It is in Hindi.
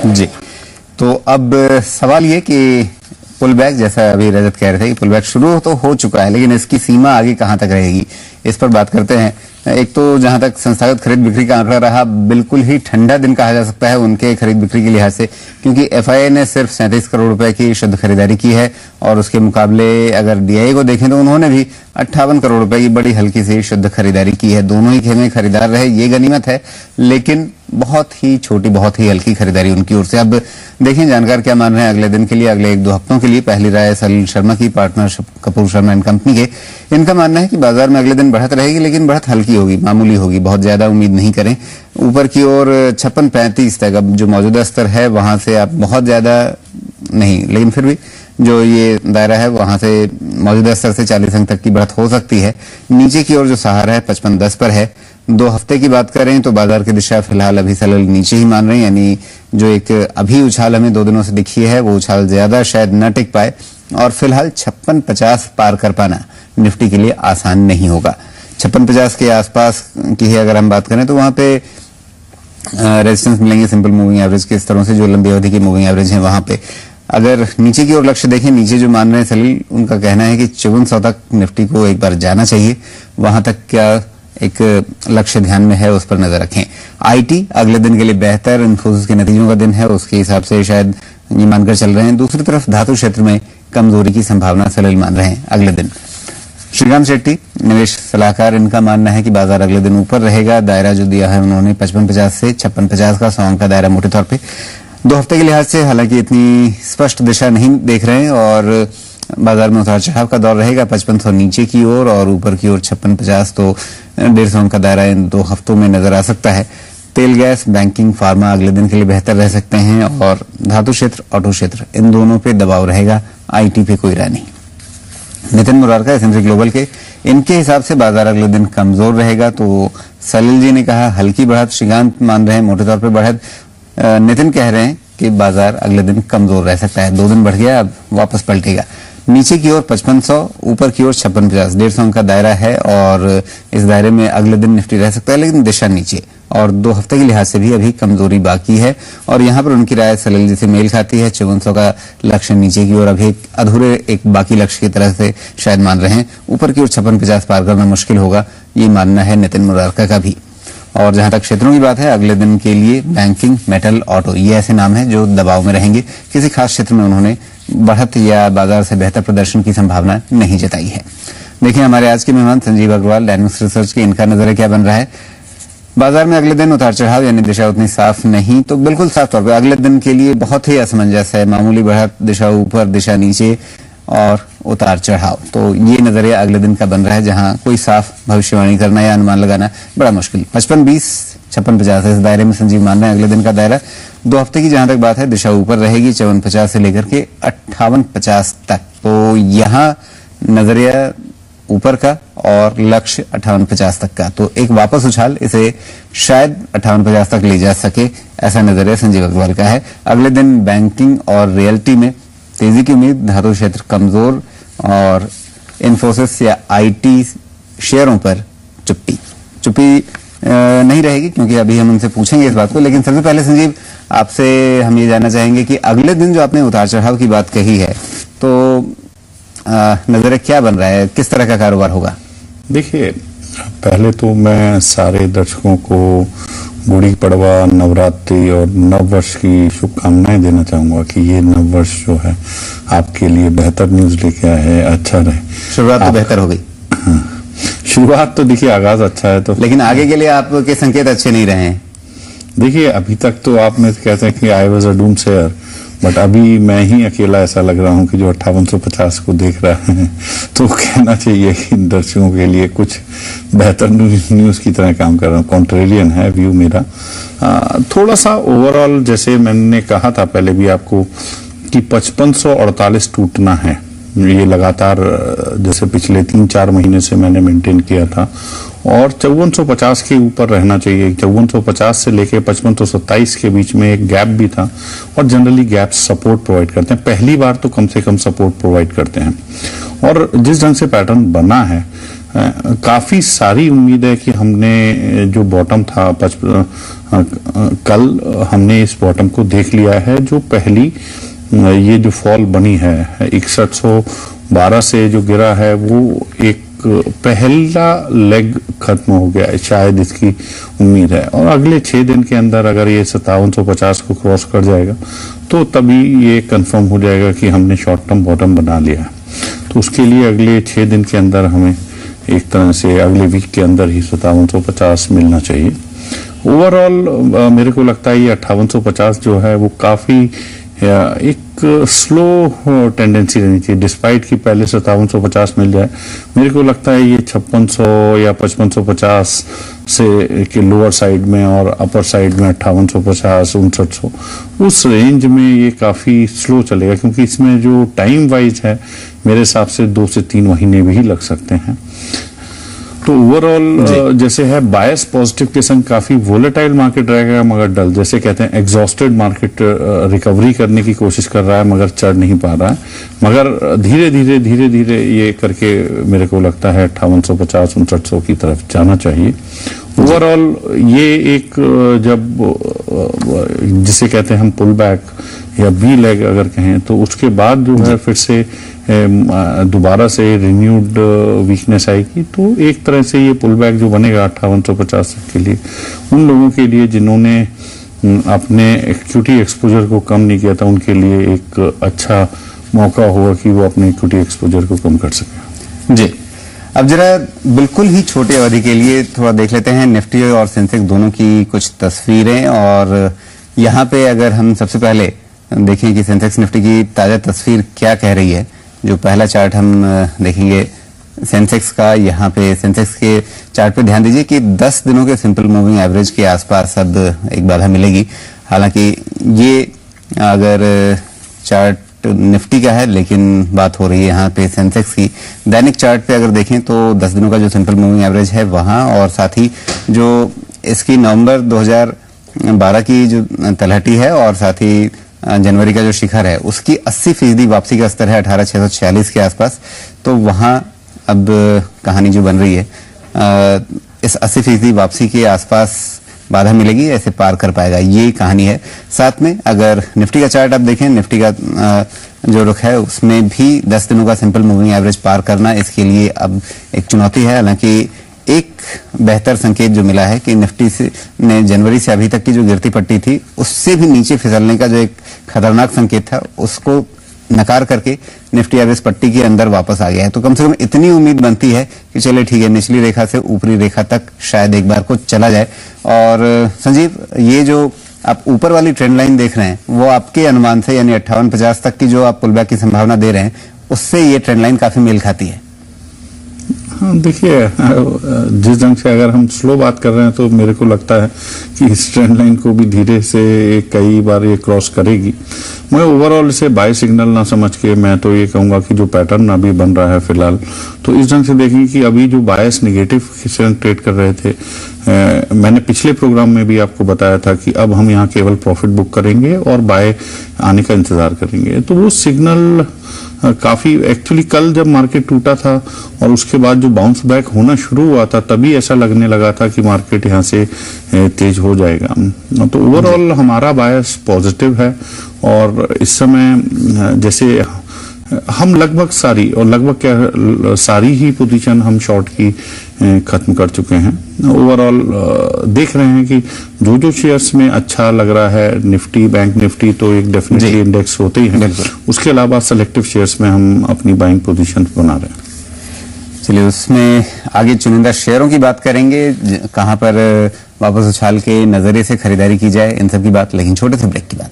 जी। तो अब सवाल ये कि पुल बैक, जैसा अभी रजत कह रहे थे कि पुल बैक शुरू तो हो चुका है, लेकिन इसकी सीमा आगे कहां तक रहेगी, इस पर बात करते हैं। एक तो जहां तक संस्थागत खरीद बिक्री का आंकड़ा रहा, बिल्कुल ही ठंडा दिन कहा जा सकता है उनके खरीद बिक्री के लिहाज से, क्योंकि एफआईआई ने सिर्फ 37 करोड़ रुपए की शुद्ध खरीदारी की है और उसके मुकाबले अगर डीआई को देखें तो उन्होंने भी 58 करोड़ रुपए की बड़ी हल्की सी शुद्ध खरीदारी की है। दोनों ही खेमे खरीदार रहे, ये गनीमत है, लेकिन बहुत ही छोटी, बहुत ही हल्की खरीदारी उनकी ओर से। अब देखें जानकार क्या मान रहे हैं अगले दिन के लिए, अगले 1-2 हफ्तों के लिए। पहली राय सलील शर्मा की, partnership Kapoor Sharma and company के। इनका मानना है कि बाजार में अगले दिन बढ़त रहेगी, लेकिन बढ़त हल्की होगी, मामूली होगी, बहुत ज्यादा उम्मीद नहीं करें। ऊपर की ओर 56-35 तक, अब जो मौजूदा स्तर है वहां से आप बहुत ज्यादा नहीं, लेकिन फिर भी जो ये दायरा है वहां से मौजूदा स्तर से 40 अंक तक की बढ़त हो सकती है। नीचे की ओर जो सहारा है 55-10 पर है। 2 हफ्ते की बात करें तो बाजार की दिशा फिलहाल अभी सलील नीचे ही मान रहे हैं, यानी जो एक अभी उछाल हमें 2 दिनों से दिखी है वो उछाल ज्यादा शायद न टिक पाए, और फिलहाल 56-50 पार कर पाना निफ्टी के लिए आसान नहीं होगा। 56-50 के आसपास की है अगर हम बात करें तो वहां पे रेजिस्टेंस मिलेंगे सिंपल मूविंग एवरेज के स्तरों से, जो लंबी अवधि की मूविंग एवरेज है वहां पे। अगर नीचे की ओर लक्ष्य देखें, नीचे जो मान रहे हैं सलील, उनका कहना है कि 5400 तक निफ्टी को एक बार जाना चाहिए। वहां तक क्या एक लक्ष्य ध्यान में है, उस पर नजर रखें। आईटी अगले दिन के लिए बेहतर, इन्फोसिस के नतीजों का दिन है, उसके हिसाब से शायद ये मानकर चल रहे हैं। दूसरी तरफ धातु क्षेत्र में कमजोरी की संभावना सलील मान रहे हैं अगले दिन। श्रीकांत शेट्टी निवेश सलाहकार, इनका मानना है कि बाजार अगले दिन ऊपर रहेगा। दायरा जो दिया है उन्होंने 55-50 से 56-50 का, 100 अंक का दायरा मोटे तौर पे। 2 हफ्ते के लिहाज से हालांकि इतनी स्पष्ट दिशा नहीं देख रहे हैं और बाजार में उतार चढ़ाव का दौर रहेगा। 5500 नीचे की ओर और ऊपर की ओर 56-50, तो 150 अंक का दायरा इन 2 हफ्तों में नजर आ सकता है। तेल गैस, बैंकिंग, फार्मा अगले दिन के लिए बेहतर रह सकते हैं और धातु क्षेत्र, ऑटो क्षेत्र, इन दोनों पे दबाव रहेगा। आईटी पे कोई राय नहीं। नितिन मुरारका एसएमसी ग्लोबल के, इनके हिसाब से बाजार अगले दिन कमजोर रहेगा। तो सलील जी ने कहा हल्की बढ़त, श्रीकांत मान रहे हैं मोटे तौर पर बढ़त, नितिन कह रहे हैं कि बाजार अगले दिन कमजोर रह सकता है। 2 दिन बढ़ गया, अब वापस पलटेगा। नीचे की ओर 5500, ऊपर की ओर 56-50, 150 अंक का दायरा है और इस दायरे में अगले दिन निफ्टी रह सकता है, लेकिन दिशा नीचे, और 2 हफ्ते के लिहाज से भी अभी कमजोरी बाकी है। और यहाँ पर उनकी राय सलील जी से मेल खाती है। 5400 का लक्ष्य नीचे की ओर अभी एक अधूरे, एक बाकी लक्ष्य की तरह से शायद मान रहे हैं। ऊपर की ओर 56-50 पार करना मुश्किल होगा, ये मानना है नितिन मुरारका का भी। और जहां तक क्षेत्रों की बात है, अगले दिन के लिए बैंकिंग, मेटल, ऑटो, ये ऐसे नाम हैं जो दबाव में रहेंगे। किसी खास क्षेत्र में उन्होंने बढ़त या बाजार से बेहतर प्रदर्शन की संभावना नहीं जताई है। देखिए हमारे आज के मेहमान संजीव अग्रवाल, डायनेमिक्स रिसर्च के, इनका नजरिया क्या बन रहा है। बाजार में अगले दिन उतार चढ़ाव यानी दिशा उतनी साफ नहीं, तो बिल्कुल साफ तौर पर अगले दिन के लिए बहुत ही असमंजस है। मामूली बढ़त, दिशा ऊपर, दिशा नीचे और उतार चढ़ाव, तो ये नजरिया अगले दिन का बन रहा है, जहां कोई साफ भविष्यवाणी करना या अनुमान लगाना बड़ा मुश्किल। 55-20, 56-50 इस दायरे में संजीव मान रहे हैं अगले दिन का दायरा। 2 हफ्ते की जहां तक बात है, दिशा ऊपर रहेगी 54-50 से लेकर के 58-50 तक। तो यहाँ नजरिया ऊपर का और लक्ष्य 58-50 तक का, तो एक वापस उछाल इसे शायद 58-50 तक ले जा सके, ऐसा नजरिया संजीव अग्रवाल का है। अगले दिन बैंकिंग और रियल्टी में तेजी की उम्मीद, धातु क्षेत्र कमजोर और इन्फोसिस या आईटी शेयरों पर चुप्पी नहीं रहेगी, क्योंकि अभी हम उनसे पूछेंगे इस बात को। लेकिन सबसे पहले संजीव, आपसे हम ये जानना चाहेंगे कि अगले दिन जो आपने उतार चढ़ाव की बात कही है, तो नजरिया क्या बन रहा है, किस तरह का कारोबार होगा। देखिए, पहले तो मैं सारे दर्शकों को गुड़ी पड़वा, नवरात्रि और नववर्ष की शुभकामनाएं देना चाहूंगा कि ये नववर्ष जो है आपके लिए बेहतर न्यूज लेके आया है, अच्छा रहे। शुरुआत तो बेहतर हो गई। शुरुआत तो देखिए, आगाज अच्छा है, तो लेकिन आगे के लिए आपके संकेत अच्छे नहीं रहे हैं। देखिए, अभी तक तो आपने कहते हैं कि I was a Doom share, but अभी मैं ही अकेला ऐसा लग रहा हूं कि जो 5850 को देख रहा है, तो कहना चाहिए कि दर्शकों के लिए कुछ बेहतर न्यूज की तरह काम कर रहा हूं। कॉन्ट्रेरियन है व्यू मेरा। थोड़ा सा ओवरऑल, जैसे मैंने कहा था पहले भी आपको कि 5548 टूटना है, ये लगातार जैसे पिछले 3-4 महीने से मैंने मेंटेन किया था, और 5450 के ऊपर रहना चाहिए। 5450 से लेके 5527 के बीच में एक गैप भी था, और जनरली गैप सपोर्ट प्रोवाइड करते हैं, पहली बार तो कम से कम सपोर्ट प्रोवाइड करते हैं। और जिस ढंग से पैटर्न बना है, काफी सारी उम्मीद है कि हमने जो बॉटम था कल हमने इस बॉटम को देख लिया है। जो पहली ये जो फॉल बनी है 6112 से जो गिरा है वो एक पहला लेग खत्म हो गया है, शायद इसकी उम्मीद है। और अगले 6 दिन के अंदर अगर ये 5750 को क्रॉस कर जाएगा तो तभी ये कंफर्म हो जाएगा कि हमने शॉर्ट टर्म बॉटम बना लिया है। तो उसके लिए अगले 6 दिन के अंदर हमें एक तरह से अगले वीक के अंदर ही 5750 मिलना चाहिए। ओवरऑल मेरे को लगता है ये 5850 जो है वो काफी एक स्लो टेंडेंसी रहनी चाहिए, डिस्पाइट कि पहले 5750 मिल जाए। मेरे को लगता है ये 5600 या 5550 से के लोअर साइड में और अपर साइड में 5850 5900 उस रेंज में ये काफी स्लो चलेगा, क्योंकि इसमें जो टाइम वाइज है मेरे हिसाब से 2 से 3 महीने भी लग सकते हैं। तो ओवरऑल जैसे है बायस पॉजिटिव के संग काफी वोलेटाइल मार्केट रहेगा, मगर डल जैसे कहते हैं एग्जॉस्टेड मार्केट रिकवरी करने की कोशिश कर रहा है मगर चढ़ नहीं पा रहा है। मगर धीरे धीरे ये करके मेरे को लगता है 5850 5900 की तरफ जाना चाहिए। ओवरऑल ये एक जब जिसे कहते हैं हम पुल बैक या बी लेग अगर कहें तो उसके बाद जो है फिर से दोबारा से रिन्यूड वीकनेस आएगी, तो एक तरह से ये पुल बैक जो बनेगा 5850 के लिए उन लोगों के लिए जिन्होंने अपने इक्विटी एक्सपोजर को कम नहीं किया था उनके लिए एक अच्छा मौका होगा कि वो अपने इक्विटी एक्सपोजर को कम कर सके। जी, अब जरा बिल्कुल ही छोटे अवधि के लिए थोड़ा देख लेते हैं निफ्टी और सेंसेक्स दोनों की कुछ तस्वीरें। और यहाँ पे अगर हम सबसे पहले देखें कि सेंसेक्स निफ्टी की ताजा तस्वीर क्या कह रही है, जो पहला चार्ट हम देखेंगे सेंसेक्स का, यहाँ पे सेंसेक्स के चार्ट पे ध्यान दीजिए कि 10 दिनों के सिंपल मूविंग एवरेज के आसपास अब एक बाधा मिलेगी। हालांकि ये अगर चार्ट निफ्टी का है, लेकिन बात हो रही है यहाँ पे सेंसेक्स की। दैनिक चार्ट पे अगर देखें तो 10 दिनों का जो सिंपल मूविंग एवरेज है वहां, और साथ ही जो इसकी नवंबर 2012 की जो तलहटी है और साथ ही जनवरी का जो शिखर है उसकी 80% वापसी का स्तर है 18,646 के आसपास। तो वहां अब कहानी जो बन रही है इस 80% वापसी के आसपास बाधा मिलेगी, ऐसे पार कर पाएगा, ये कहानी है। साथ में अगर निफ्टी का चार्ट आप देखें, निफ्टी का जो रुख है उसमें भी 10 दिनों का सिंपल मूविंग एवरेज पार करना इसके लिए अब एक चुनौती है। हालांकि एक बेहतर संकेत जो मिला है कि निफ्टी से ने जनवरी से अभी तक की जो गिरती पट्टी थी उससे भी नीचे फिसलने का जो एक खतरनाक संकेत था उसको नकार करके निफ्टी एवरेज पट्टी के अंदर वापस आ गया है। तो कम से कम इतनी उम्मीद बनती है कि चले ठीक है, निचली रेखा से ऊपरी रेखा तक शायद एक बार को चला जाए। और संजीव, ये जो आप ऊपर वाली ट्रेंड लाइन देख रहे हैं वो आपके अनुमान से यानी 5850 तक की जो आप पुलबैक की संभावना दे रहे हैं उससे ये ट्रेंड लाइन काफी मेल खाती है। हाँ, देखिए जिस ढंग से अगर हम स्लो बात कर रहे हैं तो मेरे को लगता है कि इस ट्रेंड लाइन को भी धीरे से कई बार ये क्रॉस करेगी। मैं ओवरऑल इसे बाय सिग्नल ना समझ के मैं तो ये कहूंगा कि जो पैटर्न अभी बन रहा है फिलहाल, तो इस ढंग से देखेंगे कि अभी जो बायस नेगेटिव ट्रेड कर रहे थे, मैंने पिछले प्रोग्राम में भी आपको बताया था कि अब हम यहाँ केवल प्रॉफिट बुक करेंगे और बाय आने का इंतजार करेंगे। तो वो सिग्नल काफी एक्चुअली कल जब मार्केट टूटा था और उसके बाद जो बाउंस बैक होना शुरू हुआ था तभी ऐसा लगने लगा था कि मार्केट यहाँ से तेज हो जाएगा। तो ओवरऑल हमारा बायस पॉजिटिव है और इस समय जैसे हम लगभग सारी ही पोजीशन हम शॉर्ट की खत्म कर चुके हैं। ओवरऑल देख रहे हैं कि जो शेयर्स में अच्छा लग रहा है, निफ्टी, बैंक निफ्टी तो एक डेफिनेटली इंडेक्स होते ही हैं, उसके अलावा सेलेक्टिव शेयर्स में हम अपनी बाइंग पोजीशन बना रहे हैं। चलिए उसमें आगे चुनिंदा शेयरों की बात करेंगे, कहां पर वापस उछाल के नजरिए से खरीदारी की जाए, इन सब की बात, लेकिन छोटे से ब्रेक की बात।